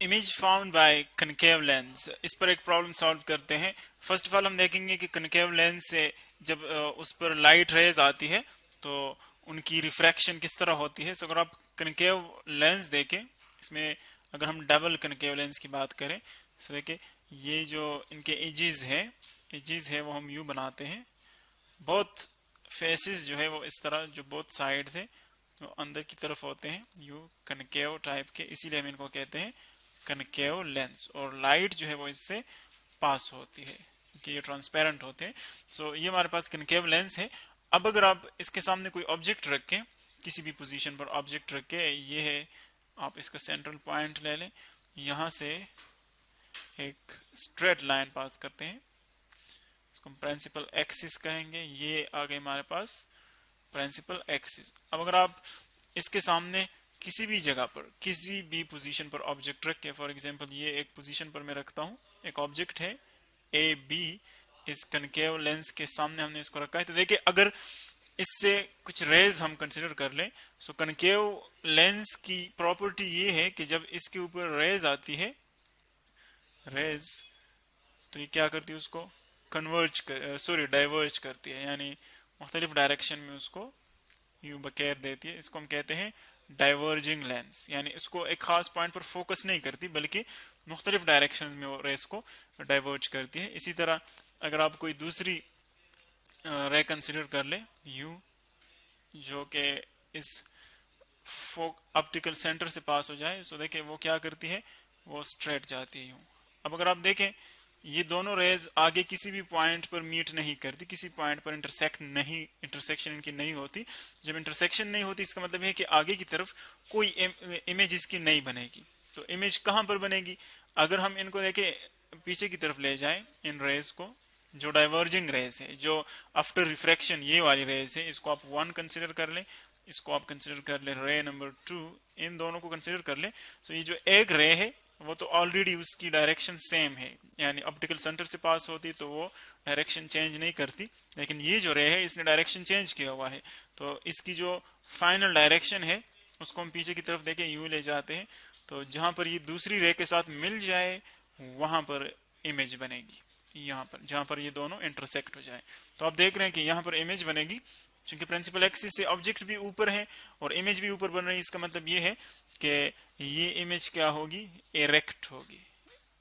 Image found by concave lens, इस पर एक प्रॉब्लम सॉल्व करते हैं। फर्स्ट ऑफ ऑल हम देखेंगे कि कनकेव लेंस से जब उस पर लाइट रेज आती है तो उनकी रिफ्रैक्शन किस तरह होती है। सो अगर आप कनकेव लेंस देखें, इसमें अगर हम डबल कनकेव लेंस की बात करें, सो देखिए ये जो इनके एजेस है वो हम यू बनाते हैं। बहुत फेसेस जो है वो इस तरह, जो बोथ साइड से तो अंदर की तरफ होते हैं यू कनकेव टाइप के, इसीलिए हम इनको कहते हैं कनकेव लेंस। और लाइट जो है वो इससे पास होती है क्योंकि ये ट्रांसपेरेंट होते हैं। सो ये हमारे पास कनकेव लेंस है। अब अगर आप इसके सामने कोई ऑब्जेक्ट रखें, किसी भी पोजीशन पर ऑब्जेक्ट रखें, ये है, आप इसका सेंट्रल पॉइंट ले लें, यहाँ से एक स्ट्रेट लाइन पास करते हैं, इसको हम प्रिंसिपल एक्सिस कहेंगे। ये आ गए हमारे पास प्रिंसिपल एक्सिस। अब अगर आप इसके सामने किसी भी जगह पर, किसी भी पोजीशन पर ऑब्जेक्ट रख के, फॉर एग्जांपल ये एक पोजीशन पर मैं रखता हूँ, एक ऑब्जेक्ट है ए बी, इस कनकेव लेंस के सामने हमने इसको रखा है, तो देखिए अगर इससे कुछ रेज हम कंसिडर कर लें, सो कनकेव लेंस की प्रॉपर्टी ये है कि जब इसके ऊपर रेज आती है, रेज, तो ये क्या करती है, उसको कन्वर्ज कर, सॉरी डाइवर्ज करती है, यानी मुख्तलिफ डायरेक्शन में उसको यूं बखेर देती है। इसको हम कहते हैं डाइवर्जिंग लेंस, यानी इसको एक खास पॉइंट पर फोकस नहीं करती बल्कि मुख्तलिफ डायरेक्शंस में वो रेस को डाइवर्ज करती है। इसी तरह अगर आप कोई दूसरी रे कंसिडर कर ले यू, जो कि इस ऑप्टिकल सेंटर से पास हो जाए, सो देखिए वो क्या करती है, वो स्ट्रेट जाती है यूं। अब अगर आप देखें ये दोनों रेज आगे किसी भी पॉइंट पर मीट नहीं करती, किसी पॉइंट पर इंटरसेक्शन इनकी नहीं होती। जब इंटरसेक्शन नहीं होती इसका मतलब है कि आगे की तरफ कोई इमेज इसकी नहीं बनेगी। तो इमेज कहां पर बनेगी, अगर हम इनको देखें पीछे की तरफ ले जाएं, इन रेज को, जो डाइवर्जिंग रेज है, जो आफ्टर रिफ्रैक्शन ये वाली रेज है, इसको आप 1 कंसिडर कर लें, इसको आप कंसिडर कर ले रे नंबर 2, इन दोनों को कंसिडर कर ले। सो ये जो एक रे है वो तो ऑलरेडी उसकी डायरेक्शन सेम है, यानी ऑप्टिकल सेंटर से पास होती तो वो डायरेक्शन चेंज नहीं करती, लेकिन ये जो रे है इसने डायरेक्शन चेंज किया हुआ है। तो इसकी जो फाइनल डायरेक्शन है उसको हम पीछे की तरफ देके यूं ले जाते हैं, तो जहां पर ये दूसरी रे के साथ मिल जाए वहां पर इमेज बनेगी, यहाँ पर जहां पर ये दोनों इंटरसेक्ट हो जाए। तो आप देख रहे हैं कि यहाँ पर इमेज बनेगी, क्योंकि प्रिंसिपल एक्सिस से ऑब्जेक्ट भी ऊपर है और इमेज भी ऊपर बन रही है। इसका मतलब ये है कि ये इमेज क्या होगी, इरेक्ट होगी,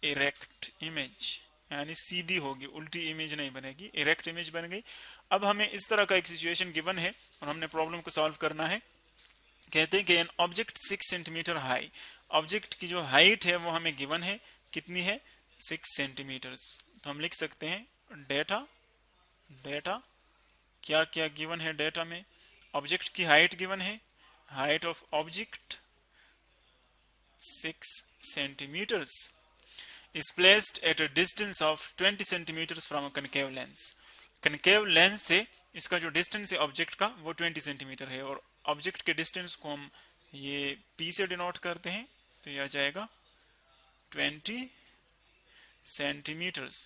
इरेक्ट इमेज, यानी सीधी होगी, उल्टी इमेज नहीं बनेगी, इरेक्ट इमेज बन गई। अब हमें इस तरह का एक सिचुएशन गिवन है और हमने प्रॉब्लम को सॉल्व करना है। कहते हैं कि an object 6 centimetre high, object की जो हाइट है वो हमें गिवन है, कितनी है, 6 सेंटीमीटर्स। तो हम लिख सकते हैं डेटा, डेटा क्या क्या गिवन है डेटा में, ऑब्जेक्ट की हाइट गिवन है, height of object 6 centimetres is placed at a distance of 20 centimeters from a concave lens. concave lens से इसका जो डिस्टेंस है ऑब्जेक्ट का वो 20 सेंटीमीटर है, और ऑब्जेक्ट के डिस्टेंस को हम ये p से डिनोट करते हैं, तो यह आ जाएगा 20 सेंटीमीटर्स,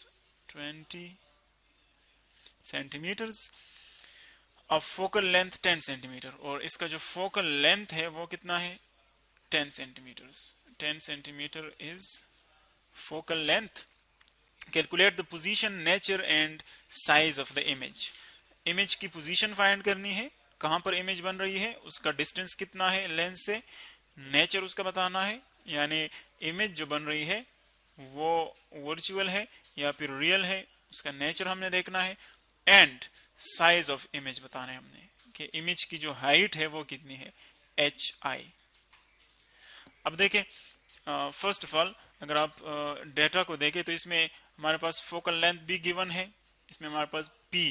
20 सेंटीमीटर्स। अब फोकल लेंथ 10 सेंटीमीटर, और इसका जो फोकल लेंथ है वो कितना है, 10 centimetres. 10 centimetre is focal length. Calculate the position, nature and size of the image. Image की पोजीशन फाइंड करनी है, कहां पर इमेज बन रही है, उसका डिस्टेंस कितना है लेंस से, नेचर उसका बताना है, यानी इमेज जो बन रही है वो वर्चुअल है या फिर रियल है, उसका नेचर हमने देखना है, एंड साइज ऑफ इमेज बताना है हमने कि इमेज की जो हाइट है वो कितनी है, एच आई। अब देखें फर्स्ट ऑफ ऑल अगर आप डेटा को देखें तो इसमें हमारे पास फोकल लेंथ भी गिवन है, इसमें हमारे पास p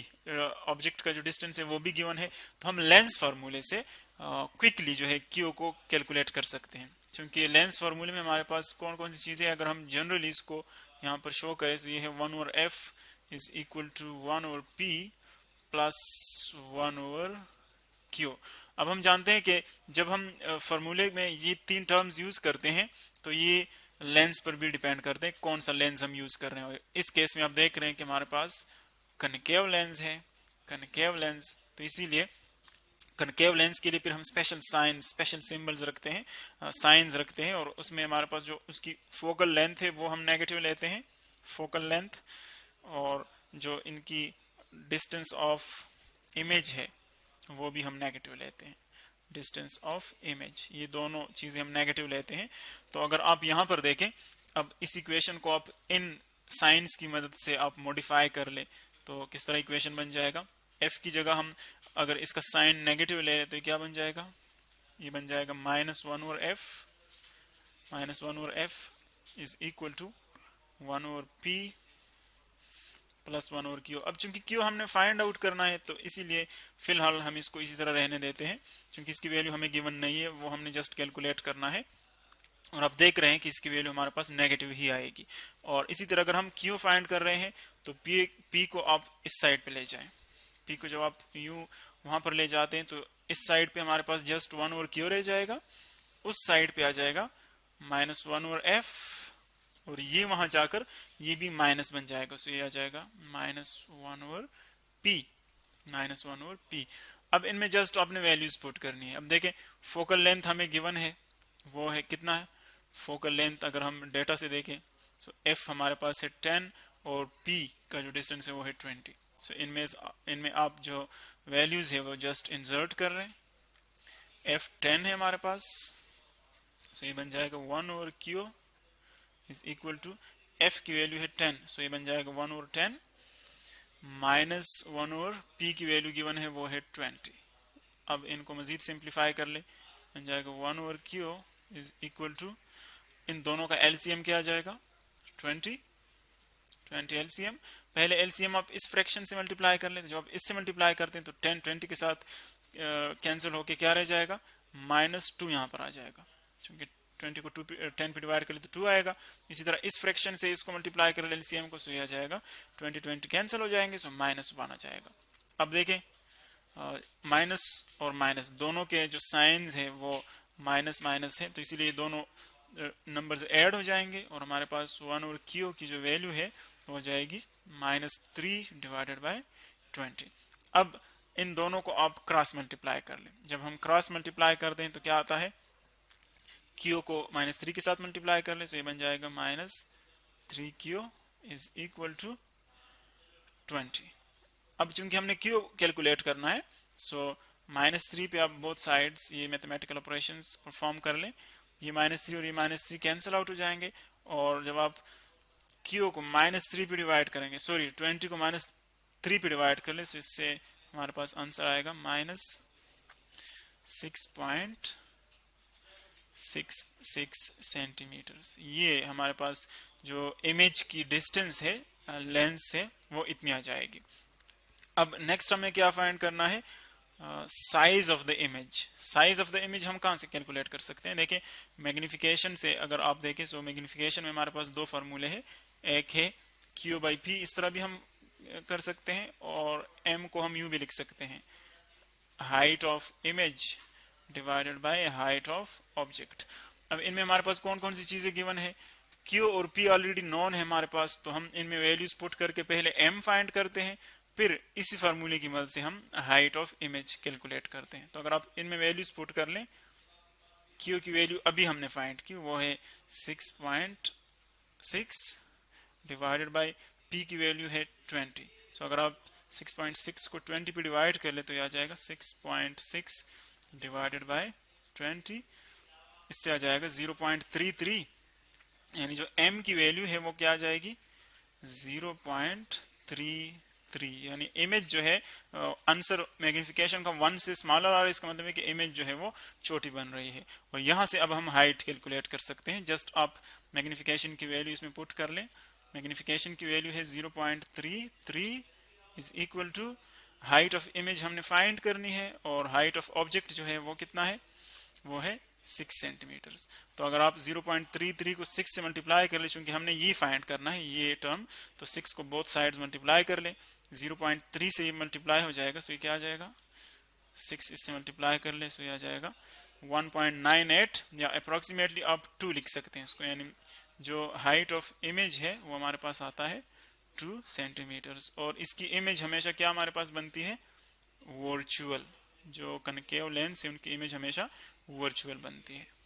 ऑब्जेक्ट का जो डिस्टेंस है वो भी गिवन है। तो हम लेंस फार्मूले से क्विकली जो है q को कैलकुलेट कर सकते हैं, क्योंकि लेंस फार्मूले में हमारे पास कौन कौन सी चीजें, अगर हम जनरली इसको यहाँ पर शो करें तो ये है 1 over f is equal to 1 over p plus 1 over q। अब हम जानते हैं कि जब हम फार्मूले में ये 3 टर्म्स यूज करते हैं तो ये लेंस पर भी डिपेंड करते हैं कौन सा लेंस हम यूज कर रहे हैं। इस केस में आप देख रहे हैं कि हमारे पास कनकेव लेंस है, कनकेव लेंस, तो इसीलिए कनकेव लेंस के लिए फिर हम स्पेशल साइन, स्पेशल सिंबल्स रखते हैं, साइंस रखते हैं, और उसमें हमारे पास जो उसकी फोकल लेंथ है वो हम नेगेटिव लेते हैं, फोकल लेंथ, और जो इनकी डिस्टेंस ऑफ इमेज है वो भी हम नेगेटिव लेते हैं, डिस्टेंस ऑफ इमेज, ये दोनों चीजें हम नेगेटिव लेते हैं। तो अगर आप यहाँ पर देखें, अब इस इक्वेशन को आप इन साइंस की मदद से आप मॉडिफाई कर ले तो किस तरह इक्वेशन बन जाएगा, एफ की जगह हम अगर इसका साइन नेगेटिव ले तो क्या बन जाएगा, ये बन जाएगा -1/f is equal to 1/p +1 Q. अब चूंकि क्यू हमने फाइंड आउट करना है तो इसीलिए फिलहाल हम इसको इसी तरह रहने देते हैं, क्योंकि इसकी वैल्यू हमें गिवन नहीं है, वो हमने जस्ट कैलकुलेट करना है, और आप देख रहे हैं कि इसकी वैल्यू हमारे पास नेगेटिव ही आएगी। और इसी तरह अगर हम क्यू फाइंड कर रहे हैं तो पी को आप इस साइड पे ले जाएं, पी को जब आप यू वहां पर ले जाते हैं तो इस साइड पे हमारे पास जस्ट 1/q रह जाएगा, उस साइड पे आ जाएगा -1/f, और ये वहां जाकर ये भी माइनस बन जाएगा, तो ये आ जाएगा -1/p। अब इनमें जस्ट आपने वैल्यूज पुट करनी है। अब देखें फोकल लेंथ हमें गिवन है, वो है कितना है, फोकल लेंथ अगर हम डेटा से देखें सो f हमारे पास है 10 और p का जो डिस्टेंस है वो है 20। सो इनमें आप जो वैल्यूज है वो जस्ट इंसर्ट कर रहे हैं, f 10 है हमारे पास, सो ये बन जाएगा 1/q is equal to f की वैल्यू है 10, सो ये बन जाएगा 1/10 -1/p की वैल्यू गिवन है वो है 20। अब इनको मजीद सिंप्लीफाई कर ले, बन जाएगा 1/q इज इक्वल टू, इन दोनों का एलसीएम क्या आ जाएगा 20 एलसीएम। पहले एलसीएम आप इस फ्रैक्शन से मल्टीप्लाई कर लेते हैं, जब आप इससे मल्टीप्लाई करते हैं तो 10 20 के साथ कैंसिल होके क्या रह जाएगा, -2 यहाँ पर आ जाएगा, क्योंकि 20 को 10 पे डिवाइड कर ले तो 2 आएगा। इसी तरह इस फ्रैक्शन से इसको मल्टीप्लाई कर ले एलसीएम को, सो ये आ जाएगा 20 20 कैंसिल हो जाएंगे, सो -1 आ जाएगा। अब देखें माइनस और माइनस दोनों के जो साइंस है वो माइनस माइनस है, तो इसीलिए दोनों नंबर्स ऐड हो जाएंगे और हमारे पास 1/q की जो वैल्यू है वो हो जाएगी -3/20। अब इन दोनों को आप क्रॉस मल्टीप्लाई कर लें, जब हम क्रॉस मल्टीप्लाई करते हैं तो क्या आता है, q को -3 के साथ मल्टीप्लाई कर ले, तो ये बन जाएगा -3q इज इक्वल टू 20। अब चूंकि हमने q कैलकुलेट करना है, सो -3 पे आप बोथ साइड्स ये मैथमेटिकल ऑपरेशंस परफॉर्म कर लें, ये -3 और ये -3 कैंसिल आउट हो जाएंगे, और जब आप q को -3 पे डिवाइड करेंगे, सॉरी 20 को -3 पे डिवाइड कर ले, तो इससे हमारे पास आंसर आएगा -6.66 सेंटीमीटर्स। ये हमारे पास जो इमेज की डिस्टेंस है लेंस से वो इतनी आ जाएगी। अब नेक्स्ट हमें क्या फाइंड करना है, size of the image. Size of the image हम कहां से कैलकुलेट कर सकते हैं, देखिए मैग्निफिकेशन से अगर आप देखें, सो मैग्निफिकेशन में हमारे पास दो फार्मूले हैं, एक है q/p, इस तरह भी हम कर सकते हैं, और m को हम यूं भी लिख सकते हैं, height of image divided by height of object. अब इनमें हमारे पास कौन कौन सी चीजें गिवन है, q और p ऑलरेडी नॉन है हमारे पास, तो हम इनमें वैल्यूज पुट करके पहले m फाइंड करते हैं, फिर इसी फार्मूले की मदद से हम हाइट ऑफ इमेज कैलकुलेट करते हैं। तो अगर आप इनमें वैल्यूज पुट कर लें, q की वैल्यू अभी हमने फाइंड की वो है 6.6 डिवाइडेड बाय p की वैल्यू है 20। सो अगर आप 6.6 को 20 पे डिवाइड कर ले तो यह आ जाएगा 6.6 डिवाइडेड बाय 20, इससे आ जाएगा 0.33, यानी जो m की वैल्यू है वो क्या आ जाएगी 0.33, यानी इमेज जो है आंसर मैग्निफिकेशन का 1 से स्मॉलर आ रहा है, इसका मतलब है कि इमेज जो है वो छोटी बन रही है। और यहाँ से अब हम हाइट कैलकुलेट कर सकते हैं, जस्ट आप मैग्निफिकेशन की वैल्यू इसमें पुट कर लें, मैग्निफिकेशन की वैल्यू है 0.33 is equal to height of image हमने फाइंड करनी है, और हाइट ऑफ ऑब्जेक्ट जो है वो कितना है, वो है 6 सेंटीमीटर्स। तो अगर आप 0.33 को 6 से मल्टीप्लाई कर ले, चूंकि हमने ये फाइंड करना है ये टर्म, तो 6 को बोथ साइड्स मल्टीप्लाई कर ले, 0.3 से ये मल्टीप्लाई हो जाएगा, सो ये क्या आ जाएगा 6 इससे मल्टीप्लाई कर ले, सो ये आ जाएगा 1.98, या अप्रोक्सीमेटली आप 2 लिख सकते हैं इसको, यानी जो हाइट ऑफ इमेज है वो हमारे पास आता है 2 सेंटीमीटर्स। और इसकी इमेज हमेशा क्या हमारे पास बनती है, वर्चुअल, जो कनकेव लेंस है उनकी इमेज हमेशा वर्चुअल बनती है।